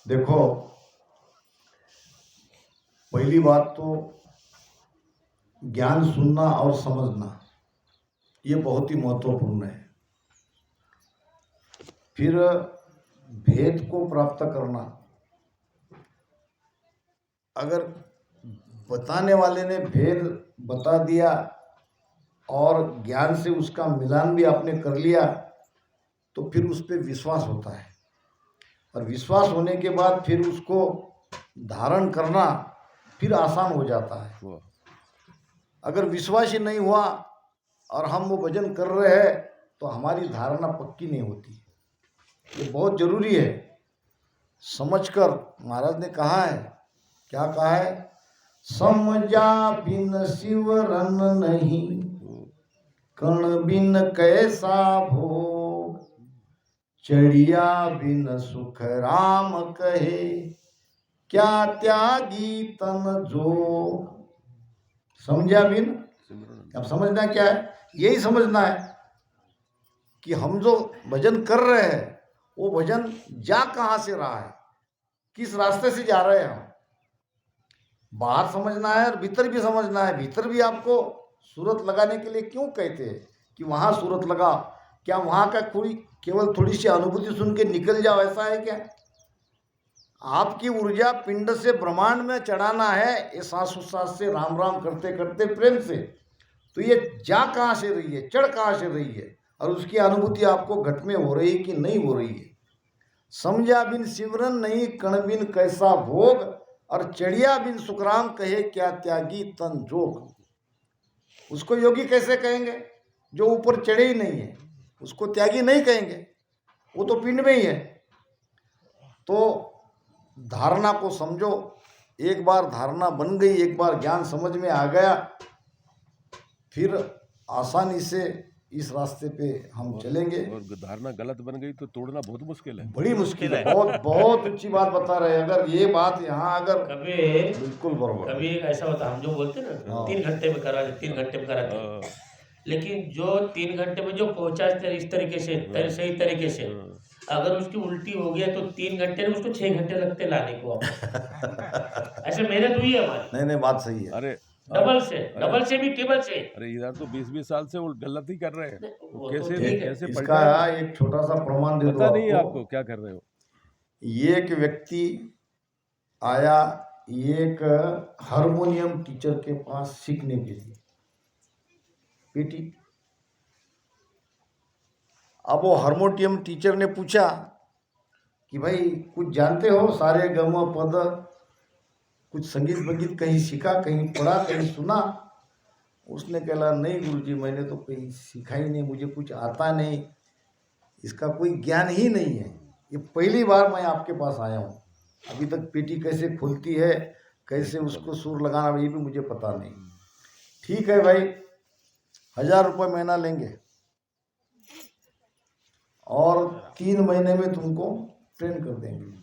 देखो, पहली बात तो ज्ञान सुनना और समझना ये बहुत ही महत्वपूर्ण है। फिर भेद को प्राप्त करना, अगर बताने वाले ने भेद बता दिया और ज्ञान से उसका मिलान भी आपने कर लिया तो फिर उस पर विश्वास होता है, और विश्वास होने के बाद फिर उसको धारण करना फिर आसान हो जाता है। अगर विश्वास ही नहीं हुआ और हम वो भजन कर रहे हैं तो हमारी धारणा पक्की नहीं होती। ये बहुत जरूरी है। समझकर महाराज ने कहा है, क्या कहा है? समझा बिन शिवरन नहीं, कण बिन कैसा भोग, चढ़िया बिन सुख राम कहे, क्या त्यागी तन जोग। समझा बिन, अब समझना क्या है? यही समझना है कि हम जो भजन कर रहे हैं वो भजन जा कहाँ से रहा है, किस रास्ते से जा रहे हैं हम। बाहर समझना है और भीतर भी समझना है। भीतर भी आपको सूरत लगाने के लिए क्यों कहते हैं कि वहाँ सूरत लगा? क्या वहाँ का कोई केवल थोड़ी सी अनुभूति सुन के निकल जाओ, ऐसा है क्या? आपकी ऊर्जा पिंड से ब्रह्मांड में चढ़ाना है, ये सांस उच्छ्वास से राम राम करते करते प्रेम से। तो ये जा कहाँ से रही है, चढ़ कहाँ से रही है, और उसकी अनुभूति आपको घट में हो रही है कि नहीं हो रही है। समझा बिन सिमरन नहीं, कण बिन कैसा भोग, और चढ़िया बिन सुखराम कहे, क्या त्यागी तन जोग। उसको योगी कैसे कहेंगे? जो ऊपर चढ़े ही नहीं है उसको त्यागी नहीं कहेंगे, वो तो पिंड में ही है। तो धारणा को समझो। एक बार धारणा बन गई, एक बार ज्ञान समझ में आ गया, फिर आसानी से इस रास्ते पे हम चलेंगे। और धारणा गलत बन गई तो तोड़ना बहुत मुश्किल है, बड़ी मुश्किल है। बहुत बहुत अच्छी बात बता रहे हैं। अगर ये बात यहाँ अगर कभी बिल्कुल बरोबर, कभी ऐसा होता, हम जो बोलते हैं ना 3 घंटे में करा दे, 3 घंटे में करा दे, लेकिन जो 3 घंटे में जो पहुंचा इस तरीके से सही तरीके से, अगर उसकी उल्टी हो गया तो 3 घंटे में उसको 6 घंटे लगते लाने को वापस। ऐसे मेहनत हुई है हमारी। नहीं बात सही है। अरे डबल से भी टेबल से। अरे इधर तो 20-20 साल से वो गलत ही कर रहे हैं। वो कैसे तो ठीक है। कैसे इसका एक छोटा सा प्रमाण दे पता दो नहीं आपको क्या कर रहे हो। ये एक व्यक्ति आया एक हारमोनियम टीचर के पास सीखने के लिए, पीटी। अब वो हारमोनियम टीचर ने पूछा कि भाई कुछ जानते हो, सारे गम पद, कुछ संगीत वंगीत कहीं सीखा, कहीं पढ़ा, कहीं सुना? उसने कहा नहीं गुरुजी, मैंने तो कहीं सीखा ही नहीं, मुझे कुछ आता नहीं, इसका कोई ज्ञान ही नहीं है। ये पहली बार मैं आपके पास आया हूँ। अभी तक पेटी कैसे खुलती है, कैसे उसको सुर लगाना, ये भी मुझे पता नहीं। ठीक है भाई, 1000 रुपये महीना लेंगे और 3 महीने में तुमको ट्रेन कर देंगे।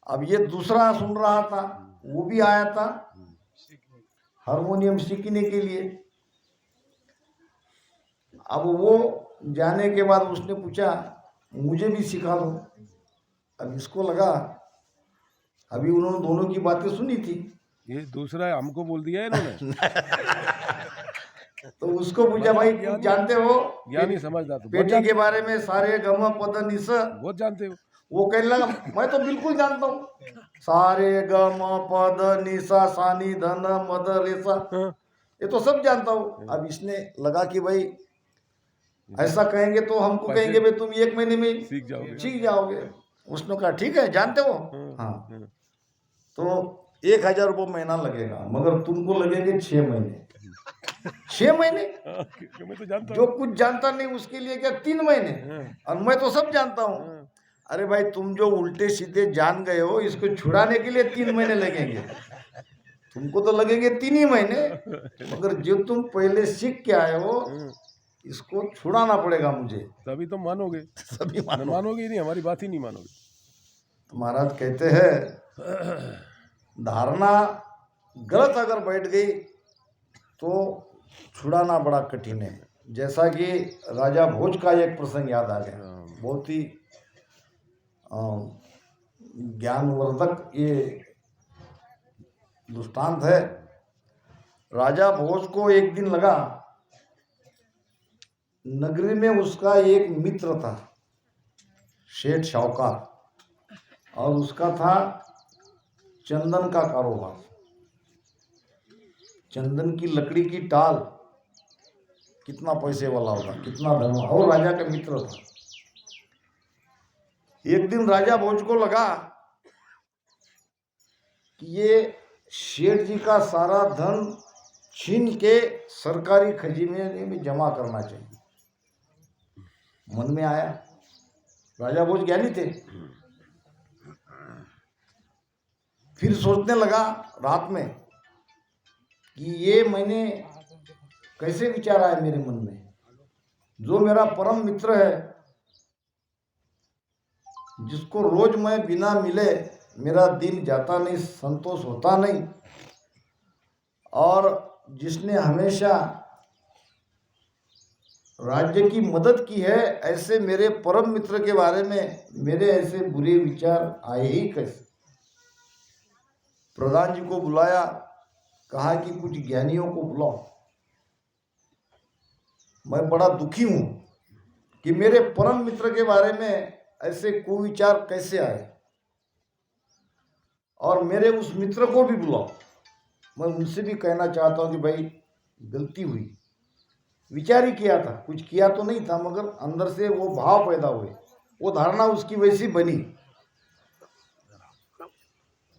अब ये दूसरा सुन रहा था, वो भी आया था हारमोनियम सीखने के लिए। अब वो जाने के बाद उसने पूछा मुझे भी सिखा दो। अब इसको लगा, अभी उन्होंने दोनों की बातें सुनी थी, ये दूसरा हमको बोल दिया है इन्होंने। तो उसको पूछा भाई कुछ जानते हो? ज्ञान ही समझदार तो पेटी के बारे में, सारे गम पद निस, बहुत जानते हो। वो कहने लगा मैं तो बिल्कुल जानता हूँ, सारे गम पद निसा सानी धन मद रेसा, ये तो सब जानता हूँ। अब इसने लगा कि भाई ऐसा कहेंगे तो हमको कहेंगे भाई तुम 1 महीने में सीख जाओगे। उसने कहा ठीक है, जानते हो? हाँ। तो 1000 रुपये महीना लगेगा, मगर तुमको लगेंगे 6 महीने। 6 महीने? मैं तो जानता जो कुछ जानता नहीं उसके लिए क्या 3 महीने? और मैं तो सब जानता हूँ। अरे भाई तुम जो उल्टे सीधे जान गए हो, इसको छुड़ाने के लिए 3 महीने लगेंगे, तुमको तो लगेंगे 3 ही महीने, मगर जो तुम पहले सीख के आए हो इसको छुड़ाना पड़ेगा मुझे, तभी तो मानोगे। सभी मानोगे ही नहीं, हमारी बात ही नहीं मानोगे। तो महाराज कहते हैं धारणा गलत अगर बैठ गई तो छुड़ाना बड़ा कठिन है। जैसा कि राजा भोज का एक प्रसंग याद आ गया, बहुत ही ज्ञानवर्धक ये दृष्टांत है। राजा भोज को एक दिन लगा, नगरी में उसका एक मित्र था शेठ शाहूकार, और उसका था चंदन का कारोबार। चंदन की लकड़ी की टाल, कितना पैसे वाला होगा, कितना धन, और राजा का मित्र था। एक दिन राजा भोज को लगा कि ये शेठ जी का सारा धन छीन के सरकारी खजीने में जमा करना चाहिए। मन में आया, राजा भोज ज्ञानी थे। फिर सोचने लगा रात में कि ये मैंने कैसे विचार आया मेरे मन में, जो मेरा परम मित्र है, जिसको रोज मैं बिना मिले मेरा दिन जाता नहीं, संतोष होता नहीं, और जिसने हमेशा राज्य की मदद की है, ऐसे मेरे परम मित्र के बारे में मेरे ऐसे बुरे विचार आए ही कैसे। प्रधान जी को बुलाया, कहा कि कुछ ज्ञानियों को बुलाओ, मैं बड़ा दुखी हूं कि मेरे परम मित्र के बारे में ऐसे कुविचार कैसे आए, और मेरे उस मित्र को भी बुलाओ, मैं उनसे भी कहना चाहता हूं कि भाई गलती हुई, विचार ही किया था, कुछ किया तो नहीं था, मगर अंदर से वो भाव पैदा हुए, वो धारणा उसकी वैसी बनी।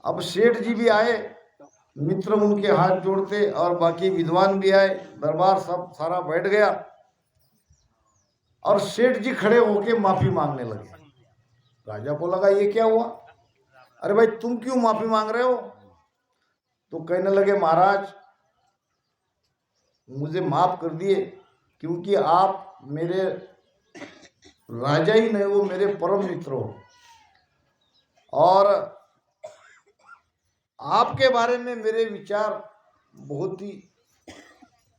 अब सेठ जी भी आए, मित्र उनके हाथ जोड़ते, और बाकी विद्वान भी आए, दरबार सब सारा बैठ गया, और सेठ जी खड़े होके माफी मांगने लगे। राजा को लगा ये क्या हुआ, अरे भाई तुम क्यों माफी मांग रहे हो? तो कहने लगे, महाराज मुझे माफ कर दिए, क्योंकि आप मेरे राजा ही नहीं, वो मेरे परम मित्र हो, और आपके बारे में मेरे विचार बहुत ही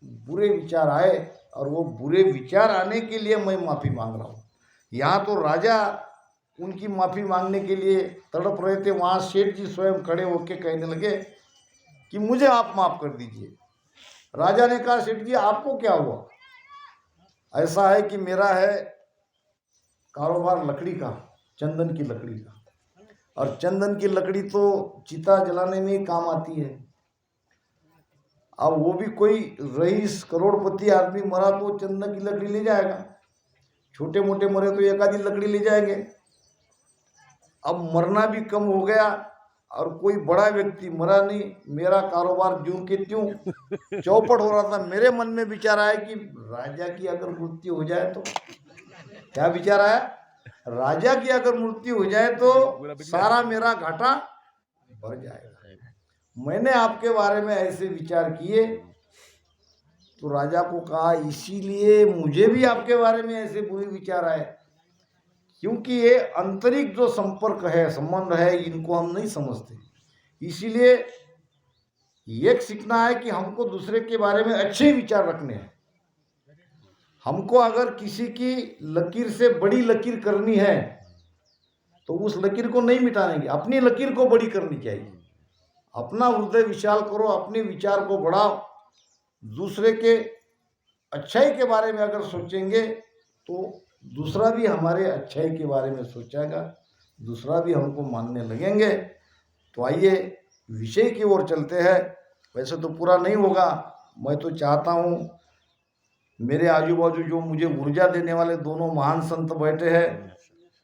बुरे विचार आए, और वो बुरे विचार आने के लिए मैं माफी मांग रहा हूँ। यहाँ तो राजा उनकी माफी मांगने के लिए तड़प रहे थे, वहाँ सेठ जी स्वयं खड़े होकर कहने लगे कि मुझे आप माफ कर दीजिए। राजा ने कहा, सेठ जी आपको क्या हुआ? ऐसा है कि मेरा है कारोबार लकड़ी का, चंदन की लकड़ी का, और चंदन की लकड़ी तो चिता जलाने में ही काम आती है। अब वो भी कोई रईस करोड़पति आदमी मरा तो चंदन की लकड़ी ले जाएगा, छोटे मोटे मरे तो एक आधी लकड़ी ले जाएंगे। अब मरना भी कम हो गया, और कोई बड़ा व्यक्ति मरा नहीं, मेरा कारोबार ज्यों के त्यों चौपट हो रहा था। मेरे मन में विचार आया कि राजा की अगर मृत्यु हो जाए तो, क्या विचार आया, राजा की अगर मृत्यु हो जाए तो सारा मेरा घाटा भर जाएगा। मैंने आपके बारे में ऐसे विचार किए, तो राजा को कहा, इसीलिए मुझे भी आपके बारे में ऐसे बुरे विचार आए, क्योंकि ये आंतरिक जो संपर्क है, संबंध है, इनको हम नहीं समझते। इसीलिए एक सीखना है कि हमको दूसरे के बारे में अच्छे विचार रखने हैं। हमको अगर किसी की लकीर से बड़ी लकीर करनी है तो उस लकीर को नहीं मिटाने की, अपनी लकीर को बड़ी करनी चाहिए। अपना हृदय विशाल करो, अपने विचार को बढ़ाओ, दूसरे के अच्छाई के बारे में अगर सोचेंगे तो दूसरा भी हमारे अच्छाई के बारे में सोचेगा, दूसरा भी हमको मानने लगेंगे। तो आइए विषय की ओर चलते हैं। वैसे तो पूरा नहीं होगा, मैं तो चाहता हूँ मेरे आजू बाजू जो मुझे ऊर्जा देने वाले दोनों महान संत बैठे हैं,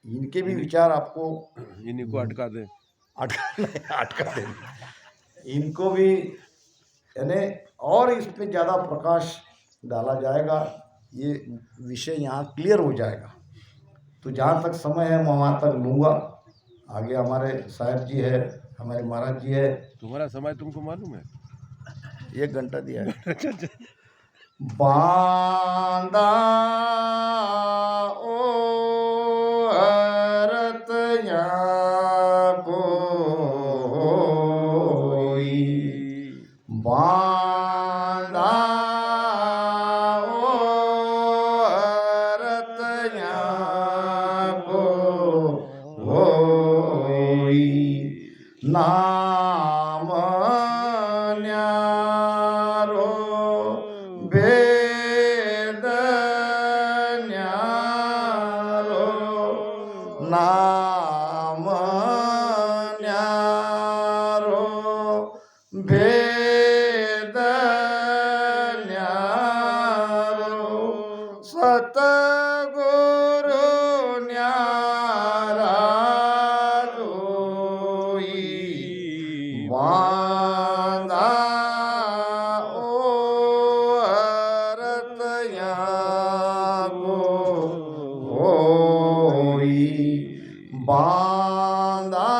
इनके भी विचार आपको, इन्हीं को अटका दें, अटका दें, इनको भी यानी और इस पे ज़्यादा प्रकाश डाला जाएगा, ये विषय यहाँ क्लियर हो जाएगा। तो जहाँ तक समय है मैं वहाँ तक लूँगा। आगे हमारे साहब जी है, हमारे महाराज जी है। तुम्हारा समय तुमको मालूम है? 1 घंटा दिया है। बांदा ओ हरत कोई, बांदा ओ नाम न्यारो भेद न्यारो नाम न्यारो भेद न्यारो सतगुरु न्यारा जोई बांधा ओ हरत यागो होई बांधा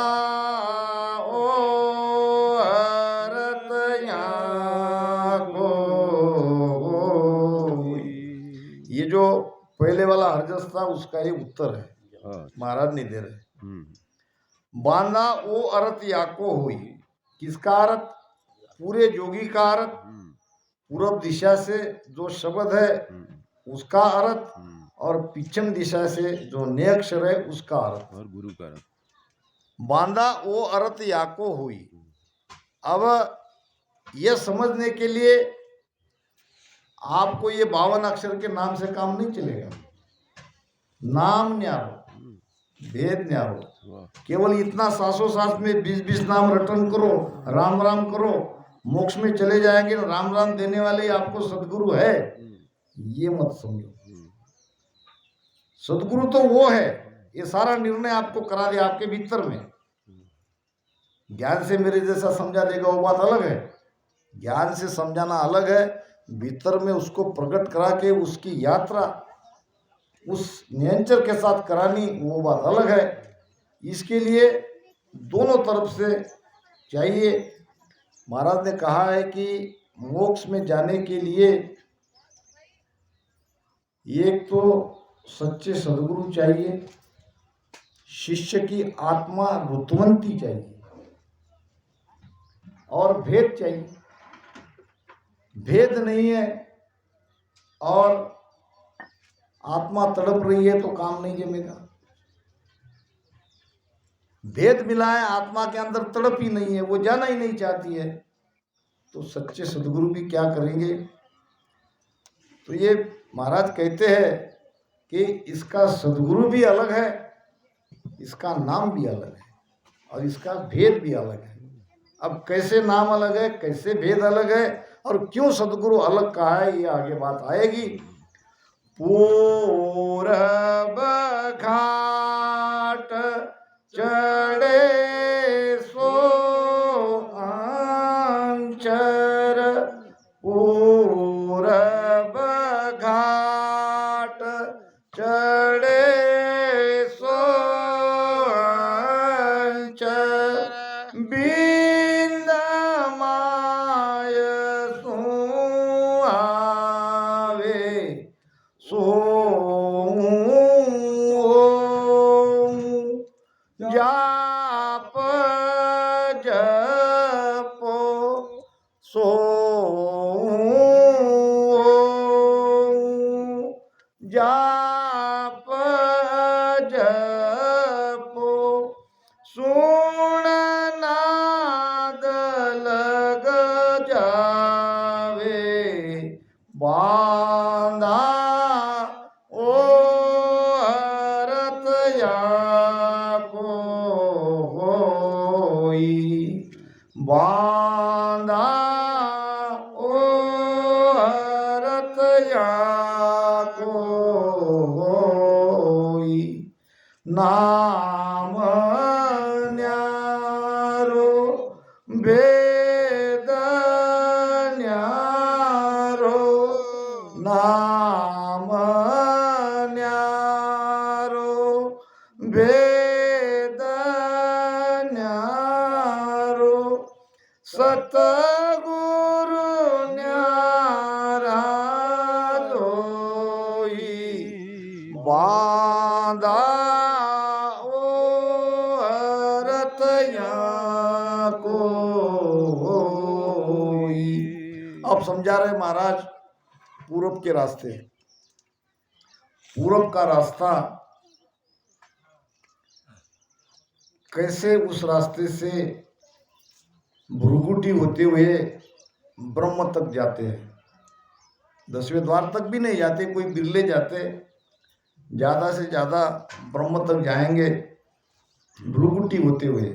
ओ हरत यागो होई। ये जो पहले वाला हरजस था उसका ये उत्तर है, हाँ महाराज नहीं दे रहे। हम्म बांधा ओ अर्थ याको हुई, किसका अर्थ? पूरे जोगी का अर्थ, पूर्व दिशा से जो शब्द है उसका अर्थ, और पश्चिम दिशा से जो नए अक्षर है उसका अर्थ। और गुरु का बांधा ओ अर्थ याको हुई। अब यह समझने के लिए आपको ये 52 अक्षर के नाम से काम नहीं चलेगा। नाम न्यारो, भेद न्यारो, वाह केवल इतना सासों सास में 20-20 नाम रटन करो, राम राम करो, मोक्ष में चले जाएंगे, राम राम देने वाले आपको सदगुरु है, ये मत समझो। सदगुरु तो वो है, ये सारा निर्णय आपको करा दे आपके भीतर में। ज्ञान से मेरे जैसा समझा देगा वो बात अलग है, ज्ञान से समझाना अलग है, भीतर में उसको प्रकट करा के उसकी यात्रा उस नियंचर के साथ करानी वो बात अलग है। इसके लिए दोनों तरफ से चाहिए। महाराज ने कहा है कि मोक्ष में जाने के लिए एक तो सच्चे सदगुरु चाहिए, शिष्य की आत्मा रुतवंती चाहिए, और भेद चाहिए। भेद नहीं है और आत्मा तड़प रही है तो काम नहीं जमेगा। भेद मिला है, आत्मा के अंदर तड़प ही नहीं है, वो जाना ही नहीं चाहती है, तो सच्चे सदगुरु भी क्या करेंगे? तो ये महाराज कहते हैं कि इसका सदगुरु भी अलग है, इसका नाम भी अलग है, और इसका भेद भी अलग है। अब कैसे नाम अलग है, कैसे भेद अलग है, और क्यों सदगुरु अलग कहा है, ये आगे बात आएगी। पूरब घाट चढ़े सो आंचर, पूरब घाट चढ़े सो आंचर, बिंद माय सुहावे जाप जपो सो जाप जपो सुन नाद लग जावे, बांधा ओ हरत याको होई, बांधा ओ हरत याको होई। नाम न्यारो भेद न्यारो, नाम न्यारो भेद न्यारो, सतगुरु न्यारा जोई, बांधा ओ हरत याको होई। अब समझा रहे महाराज पूरब के रास्ते, पूरब का रास्ता कैसे, उस रास्ते से भ्रुकुटी होते हुए ब्रह्म तक जाते हैं। 10वें द्वार तक भी नहीं जाते, कोई बिरले जाते, ज़्यादा से ज़्यादा ब्रह्म तक जाएंगे भ्रुकुटी होते हुए।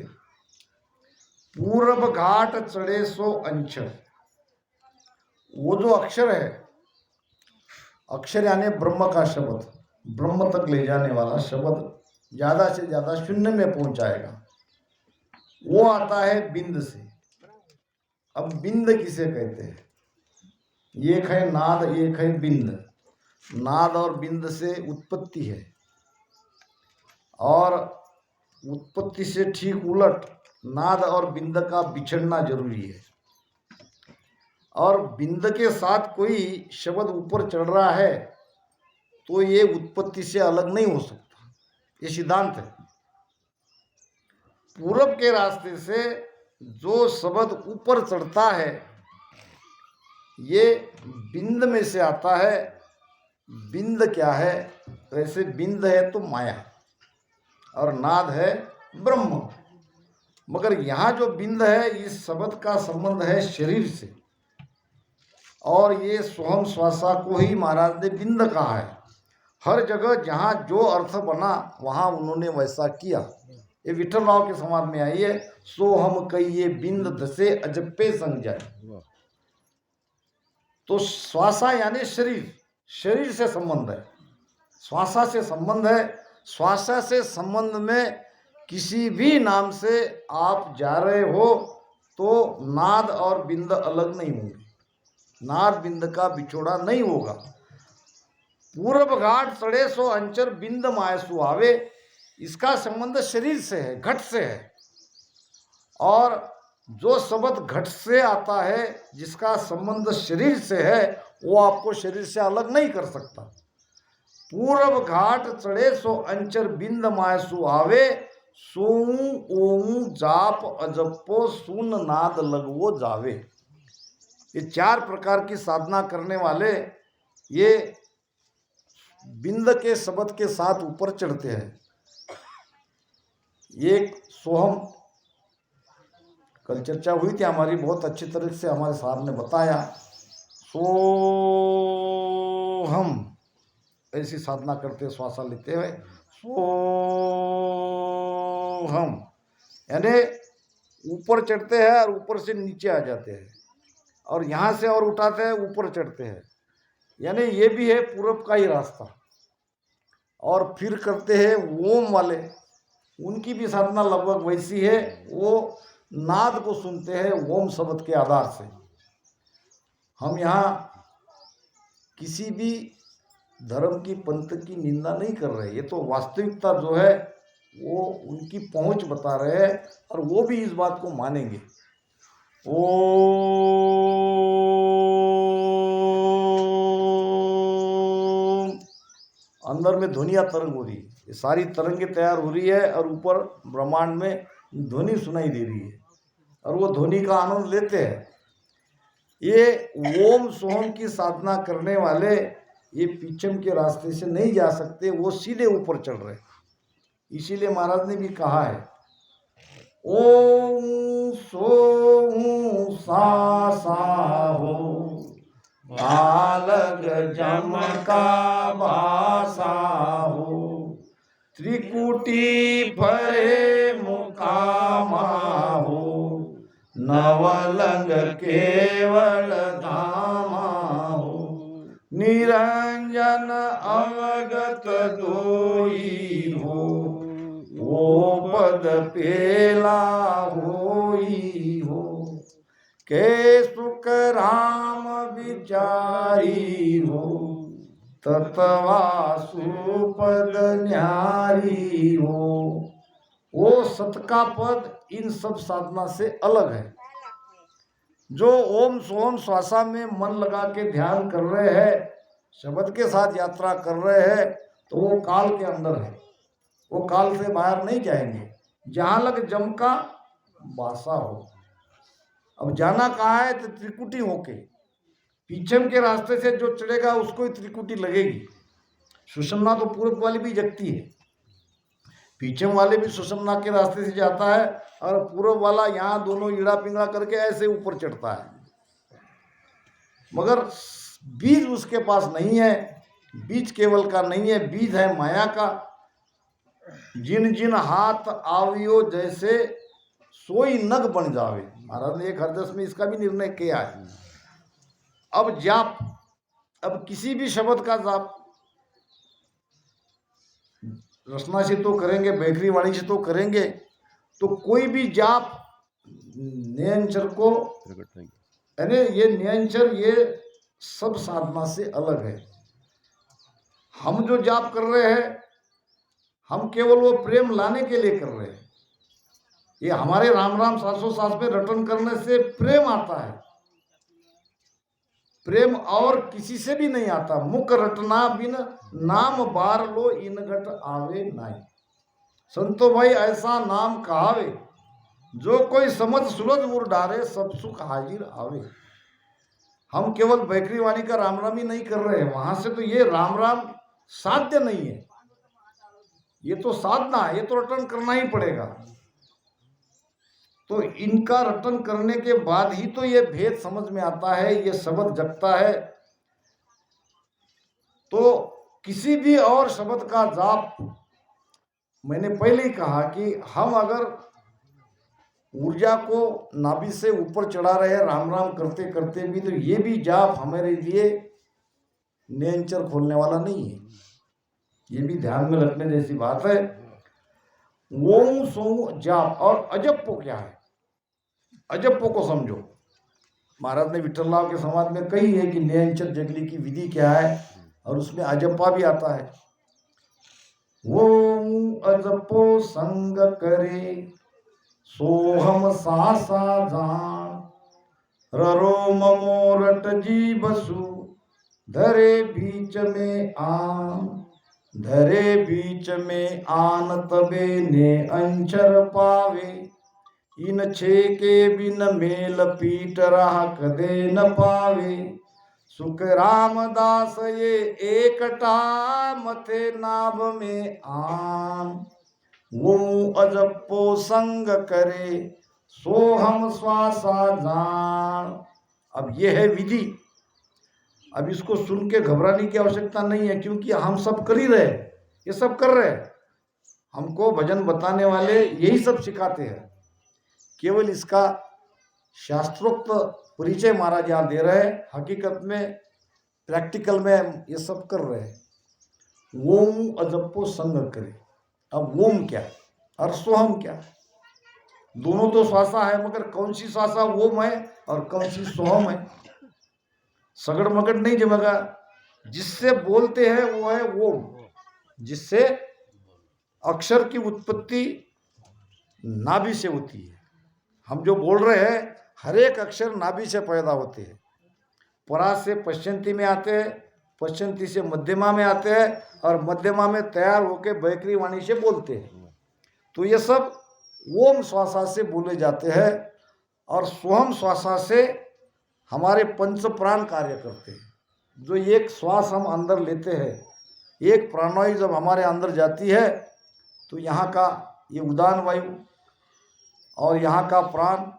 पूर्व घाट चढ़े सो अंचर, वो जो अक्षर है, अक्षर यानी ब्रह्म का शब्द, ब्रह्म तक ले जाने वाला शब्द ज़्यादा से ज़्यादा शून्य में पहुंचाएगा, वो आता है बिंद से। अब बिंद किसे कहते हैं? एक है नाद, एक है बिंद। नाद और बिंद से उत्पत्ति है, और उत्पत्ति से ठीक उलट नाद और बिंद का बिछड़ना जरूरी है। और बिंद के साथ कोई शब्द ऊपर चढ़ रहा है तो ये उत्पत्ति से अलग नहीं हो सकता, ये सिद्धांत है। पूरब के रास्ते से जो शब्द ऊपर चढ़ता है ये बिंद में से आता है। बिंद क्या है? वैसे बिंद है तो माया और नाद है ब्रह्म, मगर यहाँ जो बिंद है इस शब्द का संबंध है शरीर से, और ये सोहम श्वासा को ही महाराज ने बिंद कहा है। हर जगह जहाँ जो अर्थ बना वहाँ उन्होंने वैसा किया। ये विठल राव के समाज में आई है, सो हम कहिए बिंद धसे अजप्पे संग जाए। तो श्वासा यानी शरीर, शरीर से संबंध है, श्वासा से संबंध है। श्वासा से संबंध में किसी भी नाम से आप जा रहे हो तो नाद और बिंद अलग नहीं होंगे, नाद बिंद का बिछोड़ा नहीं होगा। पूर्व घाट चढ़े सो अंचर बिंद मायसु आवे, इसका संबंध शरीर से है, घट से है। और जो शब्द घट से आता है, जिसका संबंध शरीर से है, वो आपको शरीर से अलग नहीं कर सकता। पूर्व घाट चढ़े सो अंचर बिंद मायसु आवे, सोऊ ओऊ जाप अजप्पो सुन नाद लगवो जावे। ये 4 प्रकार की साधना करने वाले ये बिंद के शब्द के साथ ऊपर चढ़ते हैं। एक सोहम, कल चर्चा हुई थी हमारी, बहुत अच्छी तरह से हमारे साहब ने बताया। सोहम ऐसी साधना करते, श्वासा लेते हुए सोहम, यानी ऊपर चढ़ते हैं और ऊपर से नीचे आ जाते हैं, और यहाँ से और उठाते हैं, ऊपर चढ़ते हैं, यानी ये भी है पूरब का ही रास्ता। और फिर करते हैं ओम वाले, उनकी भी साधना लगभग वैसी है। वो नाद को सुनते हैं ओम शब्द के आधार से। हम यहाँ किसी भी धर्म की पंथ की निंदा नहीं कर रहे, ये तो वास्तविकता जो है वो उनकी पहुंच बता रहे हैं, और वो भी इस बात को मानेंगे। अंदर में ध्वनियाँ तरंग हो रही है, ये सारी तरंगें तैयार हो रही है, और ऊपर ब्रह्मांड में ध्वनि सुनाई दे रही है, और वो ध्वनि का आनंद लेते हैं। ये ओम सोहम की साधना करने वाले ये पीछम के रास्ते से नहीं जा सकते, वो सीधे ऊपर चढ़ रहे। इसीलिए महाराज ने भी कहा है, ओम सोहू सा हो बालक जमका बासा हो, त्रिकुटी फरे मुकामा हो, नवलंग केवल धामा हो, निरंजन अवगत दोई हो, वो पद पेला होई हो, के सुख राम विचारी हो, तत्वासु पद न्यारी हो। वो सत का पद इन सब साधना से अलग है। जो ओम सोम श्वासा में मन लगा के ध्यान कर रहे हैं, शब्द के साथ यात्रा कर रहे हैं, तो वो काल के अंदर है, वो काल से बाहर नहीं जाएंगे। जहाँ लग जम का बासा हो। अब जाना कहाँ है? तो त्रिकुटी होके, पीछम के रास्ते से जो चढ़ेगा उसको ही त्रिकुटी लगेगी। सुषमना तो पूरब वाली भी जगती है, पीछे वाले भी सुषमना के रास्ते से जाता है और पूर्व वाला यहाँ दोनों ईड़ा पिंगड़ा करके ऐसे ऊपर चढ़ता है, मगर बीज उसके पास नहीं है। बीज केवल का नहीं है, बीज है माया का। जिन जिन हाथ आवियो जैसे सोई नग बन जावे। महाराज ने एक हरदस में इसका भी निर्णय किया है। अब जाप, अब किसी भी शब्द का जाप रचना से तो करेंगे, बैखरी वाणी से तो करेंगे, तो कोई भी जाप नियंचर को, प्रकट नहीं। यानी ये नियंचर ये सब साधना से अलग है। हम जो जाप कर रहे हैं, हम केवल वो प्रेम लाने के लिए कर रहे हैं। ये हमारे राम राम 707 में रटन करने से प्रेम आता है। प्रेम और किसी से भी नहीं आता। मुख रटना बिन नाम बार लो इन घट आवे नाई। संतो भाई ऐसा नाम कहावे, जो कोई समझ सुलझ उर डारे सब सुख हाजिर आवे। हम केवल बैकरी वाणी का राम राम ही नहीं कर रहे हैं, वहां से तो ये राम राम साध्य नहीं है, ये तो साधना है, ये तो रटन करना ही पड़ेगा। तो इनका रटन करने के बाद ही तो ये भेद समझ में आता है, ये शब्द जगता है। तो किसी भी और शब्द का जाप, मैंने पहले ही कहा कि हम अगर ऊर्जा को नाभि से ऊपर चढ़ा रहे हैं राम राम करते करते भी, तो ये भी जाप हमारे लिए नियंचर खोलने वाला नहीं है। ये भी ध्यान में रखने जैसी बात है। ओम सोम जाप। और अजप्पो क्या है, अजप्पो को समझो। महाराज ने विठ्ठलराव के समाज में कही है कि नियंचर जगली की विधि क्या है, और उसमें अजप्पा भी आता है। ओम अजप्पो संग करे सोहम सासा जान, ररो ममोरट जी बसु धरे बीच में आन। धरे बीच में आन तबे ने अंचर पावे, इन छे के बिन मेल पीट रहा कदे न पावे। सुख रामदास ये एकटा मथे नाभ में आन। वो अजप्पो संग करे सो हम श्वासा जान। अब ये है विधि। अब इसको सुन के घबराने की आवश्यकता नहीं है, क्योंकि हम सब कर ही रहे, ये सब कर रहे हैं। हमको भजन बताने वाले यही सब सिखाते हैं। केवल इसका शास्त्रोक्त परिचय महाराज यहाँ दे रहे हैं, हकीकत में प्रैक्टिकल में ये सब कर रहे हैं। ओम अजप्पो संग करे। अब ओम क्या और सोहम क्या, दोनों तो श्वासा है, मगर कौन सी श्वासा ओम है और कौन सी सोहम है, सगड़ मगड़ नहीं जमेगा। जिससे बोलते हैं वो है ओम, जिससे अक्षर की उत्पत्ति नाभि से होती है। हम जो बोल रहे हैं हर एक अक्षर नाभि से पैदा होते हैं। परा से पश्चंती में आते हैं, पश्चंती से मध्यमा में आते हैं, और मध्यमा में तैयार होकर बैकरी वाणी से बोलते हैं। तो ये सब ओम श्वासा से बोले जाते हैं, और सोहम श्वासा से हमारे पंच प्राण कार्य करते हैं। जो एक श्वास हम अंदर लेते हैं, एक प्राणवायु जब हमारे अंदर जाती है, तो यहाँ का ये उदान वायु और यहाँ का प्राण,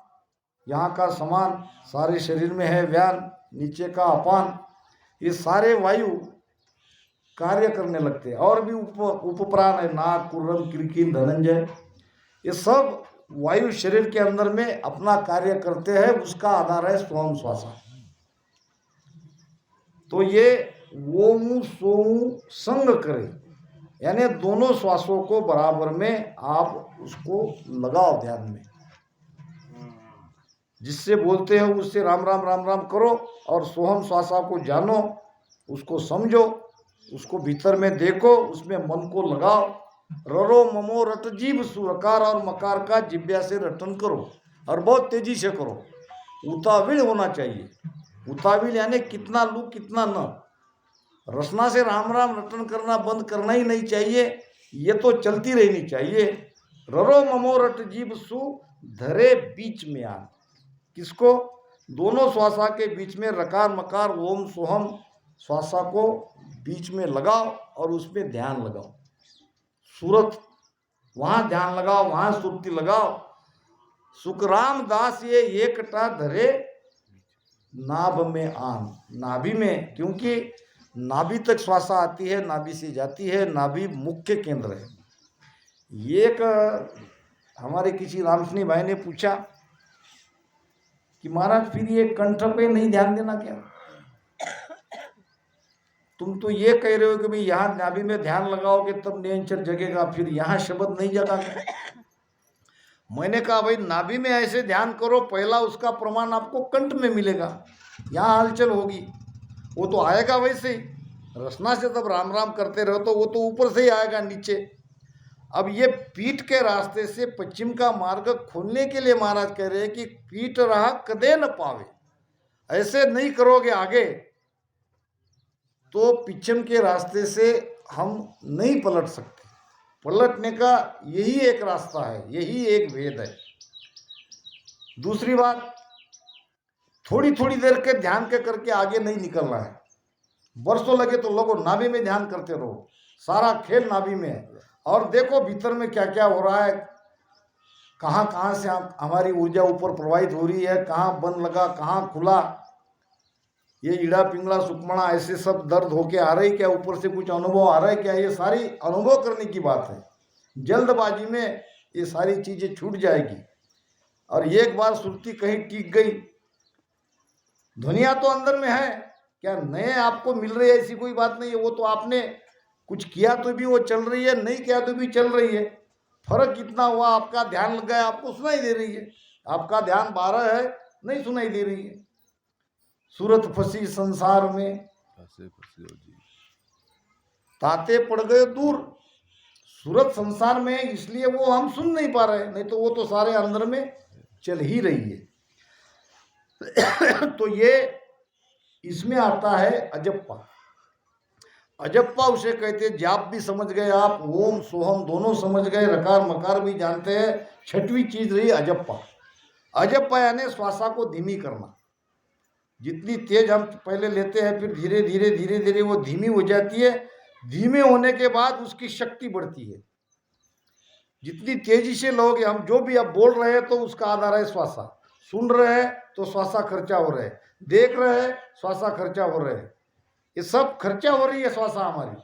यहाँ का समान सारे शरीर में है व्यान, नीचे का अपान, ये सारे वायु कार्य करने लगते हैं। और भी उपप्राण है, नाक, कुर्रम, किरकिन, धनंजय, ये सब वायु शरीर के अंदर में अपना कार्य करते हैं। उसका आधार है सोम श्वासा। तो ये ओम सोम संग करे, यानी दोनों श्वासों को बराबर में आप उसको लगाओ ध्यान में। जिससे बोलते हो उससे राम राम राम राम करो, और सोहम श्वासा को जानो, उसको समझो, उसको भीतर में देखो, उसमें मन को लगाओ। ररो ममो रट जीव सुरकार और मकार का जिब्या से रटन करो, और बहुत तेजी से करो। उताविल होना चाहिए। उताविल यानी कितना लू कितना न। रसना से राम राम रटन करना बंद करना ही नहीं चाहिए, ये तो चलती रहनी चाहिए। ररो ममो रट जीव सु धरे बीच में आन। किसको? दोनों श्वासा के बीच में रकार मकार ओम सोहम श्वासा को बीच में लगाओ और उसमें ध्यान लगाओ। सूरत वहां ध्यान लगाओ, वहां सुरती लगाओ। सुखराम दास ये एकटा धरे नाभ में आन, नाभि में, क्योंकि नाभि तक श्वासा आती है, नाभि से जाती है, नाभि मुख्य केंद्र है। एक हमारे किसी रामसनी भाई ने पूछा कि महाराज फिर ये कंठ पे नहीं ध्यान देना क्या? तुम तो ये कह रहे हो कि भाई यहाँ नाभि में ध्यान लगाओगे तब नियंत्रण जगेगा, फिर यहाँ शब्द नहीं जगा क्या? मैंने कहा भाई नाभि में ऐसे ध्यान करो, पहला उसका प्रमाण आपको कंठ में मिलेगा, यहाँ हलचल होगी, वो तो आएगा वैसे ही। रसना से तब राम राम करते रहो तो वो तो ऊपर से ही आएगा नीचे। अब ये पीठ के रास्ते से पश्चिम का मार्ग खोलने के लिए महाराज कह रहे हैं कि पीठ रहा कदे न पावे, ऐसे नहीं करोगे आगे तो पश्चिम के रास्ते से हम नहीं पलट सकते। पलटने का यही एक रास्ता है, यही एक भेद है। दूसरी बात, थोड़ी थोड़ी देर के ध्यान के करके आगे नहीं निकलना है। वर्षों लगे तो लोगों नाभि में ध्यान करते रहो, सारा खेल नाभि में है। और देखो भीतर में क्या क्या हो रहा है, कहाँ कहाँ से हमारी ऊर्जा ऊपर प्रवाहित हो रही है, कहाँ बंद लगा, कहाँ खुला, ये ईड़ा पिंगला सुकमणा ऐसे सब दर्द होके आ रही क्या, ऊपर से कुछ अनुभव आ रहा है क्या, ये सारी अनुभव करने की बात है। जल्दबाजी में ये सारी चीजें छूट जाएगी। और एक बार सुरती कहीं टिक गई, दुनिया तो अंदर में है, क्या नए आपको मिल रही है ऐसी कोई बात नहीं है। वो तो आपने कुछ किया तो भी वो चल रही है, नहीं किया तो भी चल रही है। फर्क कितना हुआ, आपका ध्यान लग गया, आपको सुनाई दे रही है, आपका ध्यान 12 है, नहीं सुनाई दे रही है। सूरत फंसी संसार में, फंसे फंसे हो जी। ताते पड़ गए दूर। सूरत संसार में इसलिए वो हम सुन नहीं पा रहे, नहीं तो वो तो सारे अंदर में चल ही रही है। तो ये इसमें आता है अजप्पा। अजप्पा उसे कहते हैं, जाप भी समझ गए आप, ओम सोहम दोनों समझ गए, रकार मकार भी जानते हैं। छठवीं चीज रही अजप्पा। अजप्पा यानी श्वासा को धीमी करना। जितनी तेज हम पहले लेते हैं, फिर धीरे धीरे धीरे धीरे वो धीमी हो जाती है। धीमे होने के बाद उसकी शक्ति बढ़ती है। जितनी तेजी से लोगे, हम जो भी अब बोल रहे हैं तो उसका आधार है श्वासा। सुन रहे हैं तो श्वासा खर्चा हो रहे हैं, देख रहे हैं श्वासा खर्चा हो रहे हैं, ये सब खर्चा हो रही है श्वासा हमारी।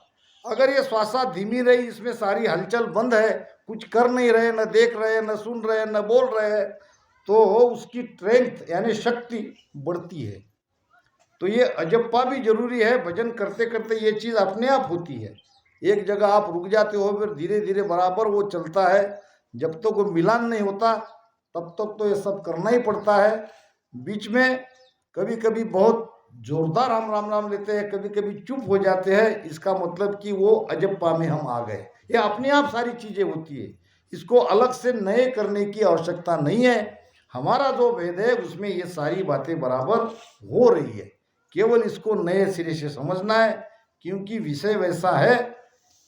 अगर ये श्वासा धीमी रही, इसमें सारी हलचल बंद है, कुछ कर नहीं रहे, न देख रहे, न सुन रहे, न बोल रहे हैं, तो उसकी स्ट्रेंथ यानी शक्ति बढ़ती है। तो ये अजप्पा भी जरूरी है। भजन करते करते ये चीज़ अपने आप होती है। एक जगह आप रुक जाते हो, फिर धीरे धीरे बराबर वो चलता है। जब तक वो मिलान नहीं होता तब तक तो ये सब करना ही पड़ता है। बीच में कभी कभी बहुत जोरदार हम राम राम लेते हैं, कभी कभी चुप हो जाते हैं, इसका मतलब कि वो अजप्पा में हम आ गए। ये अपने आप सारी चीज़ें होती है, इसको अलग से नए करने की आवश्यकता नहीं है। हमारा जो वेद है उसमें ये सारी बातें बराबर हो रही है, केवल इसको नए सिरे से समझना है। क्योंकि विषय वैसा है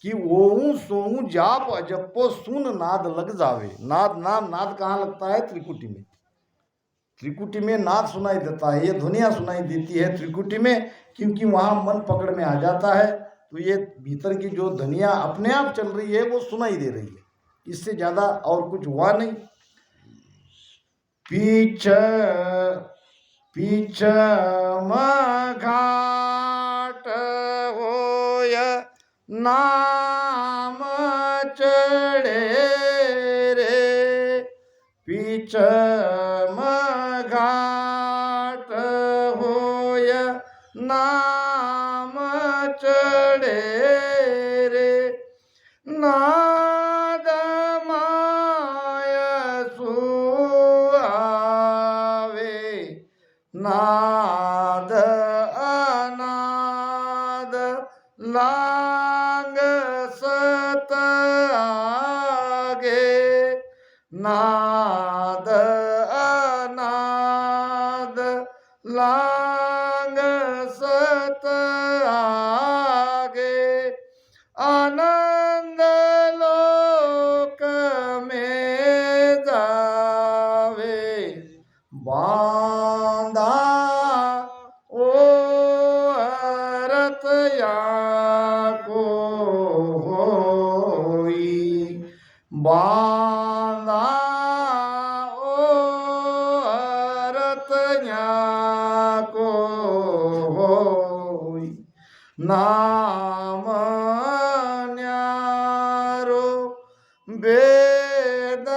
कि ओऊ सोऊ जाप अजप्पो सुन नाद लग जावे। नाद नाम, नाद कहाँ लगता है? त्रिकुटी में। त्रिकुटी में नाद सुनाई देता है, ये ध्वनियाँ सुनाई देती है त्रिकुटी में, क्योंकि वहाँ मन पकड़ में आ जाता है। तो ये भीतर की जो ध्वनियाँ अपने आप चल रही है वो सुनाई दे रही है, इससे ज़्यादा और कुछ हुआ नहीं। पीछे पीछे घाट होय नाम चढ़े रे, पीछे घाट होय नाम चढ़े रे, नाद माय सुआवे, नाद अनाद लांग सत आगे, नाद अनाद लांग सत आगे, आनंद लोक में जावे, बांधा ओ रतया को होई, बांधा ओ रतया को होई नाम न्यारो वेद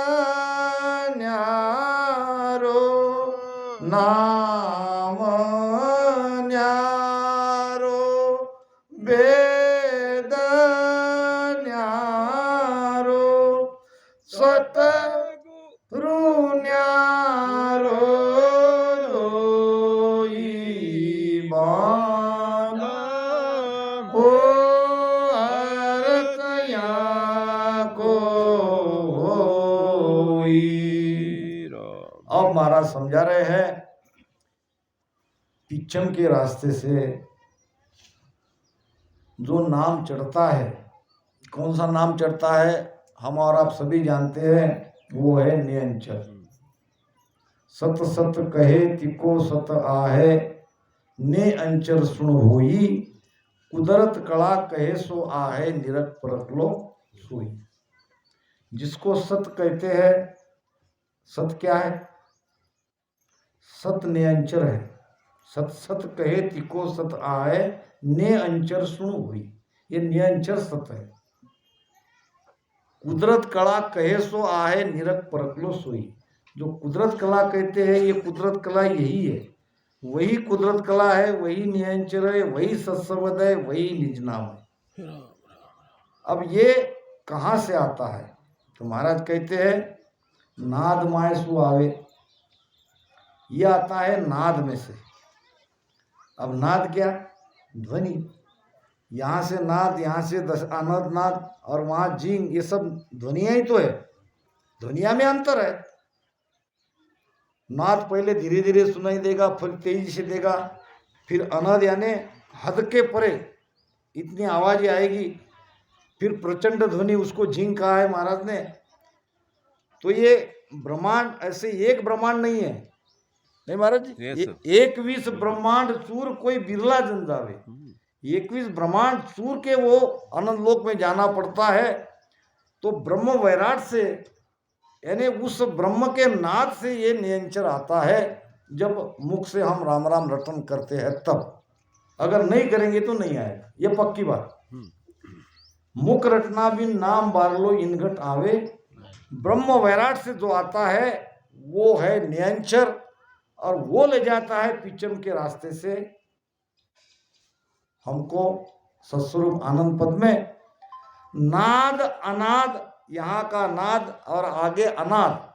न्यारो नाम न्यारो वेद न्यारो सतगुरु न्यारो जोई बांधा ओ अरतया को होई। अब महाराज समझा रहे हैं पिछम के रास्ते से जो नाम चढ़ता है, कौन सा नाम चढ़ता है हम और आप सभी जानते हैं, वो है नियंचर। सत सत कहे तिको सत आहे, ने अंचर सुन होई, कुदरत कला कहे सो आहे, निरख परख लो सोई। जिसको सत कहते हैं, सत क्या है? सत नियंचर है। सत सत कहे तिको सत आहे, ने अंचर सुन हुई, ये नियंचर सत है। कुदरत कला कहे सो आहे, निरख परख लो सोई। जो कुदरत कला कहते हैं, ये कुदरत कला यही है, वही कुदरत कला है, वही नियंचर है, वही सत्सवद है, वही निज नाम है। अब ये कहाँ से आता है? तो महाराज कहते हैं नाद माय सु आवे, ये आता है नाद में से। अब नाद क्या? ध्वनि। यहाँ से नाद, यहाँ से अनद नाद, और वहाँ जिंग, ये सब ध्वनियाँ ही तो है। ध्वनिया में अंतर है। नाद पहले धीरे धीरे सुनाई देगा, फिर तेजी से देगा, फिर अनद यानी हद के परे इतनी आवाज़ें आएगी, फिर प्रचंड ध्वनि, उसको जिंग कहा है महाराज ने। तो ये ब्रह्मांड ऐसे एक ब्रह्मांड नहीं है, नहीं महाराज जी, 21 ब्रह्मांड चूर कोई बिरला जन जावे। 21 ब्रह्मांड चूर के वो अनंत लोक में जाना पड़ता है। तो ब्रह्म वैराट से यानी उस ब्रह्म के नाद से ये नियंचर आता है। जब मुख से हम राम राम रटन करते हैं तब, अगर नहीं करेंगे तो नहीं आएगा, ये पक्की बात। मुख रटना भी नाम बारलो इनघट आवे। ब्रह्म वैराट से जो आता है वो है नियंचर, और वो ले जाता है पिचम के रास्ते से हमको सत्स्वरूप आनंद पद में। नाद अनाद, यहाँ का नाद और आगे अनाद,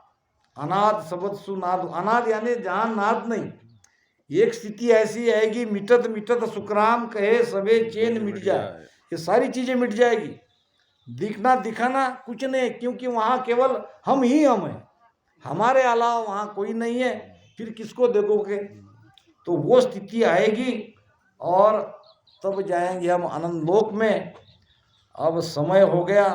अनाद शब्द सुनाद, अनाद यानी जहाँ नाद नहीं। एक स्थिति ऐसी आएगी, मिटत मिटत सुखराम कहे सबे चैन मिट जाए, ये सारी चीजें मिट जाएगी। दिखना दिखाना कुछ नहीं, क्योंकि वहाँ केवल हम ही हम हैं, हमारे अलावा वहाँ कोई नहीं है, फिर किसको देखोगे? तो वो स्थिति आएगी और तब जाएंगे हम आनंद लोक में। अब समय हो गया।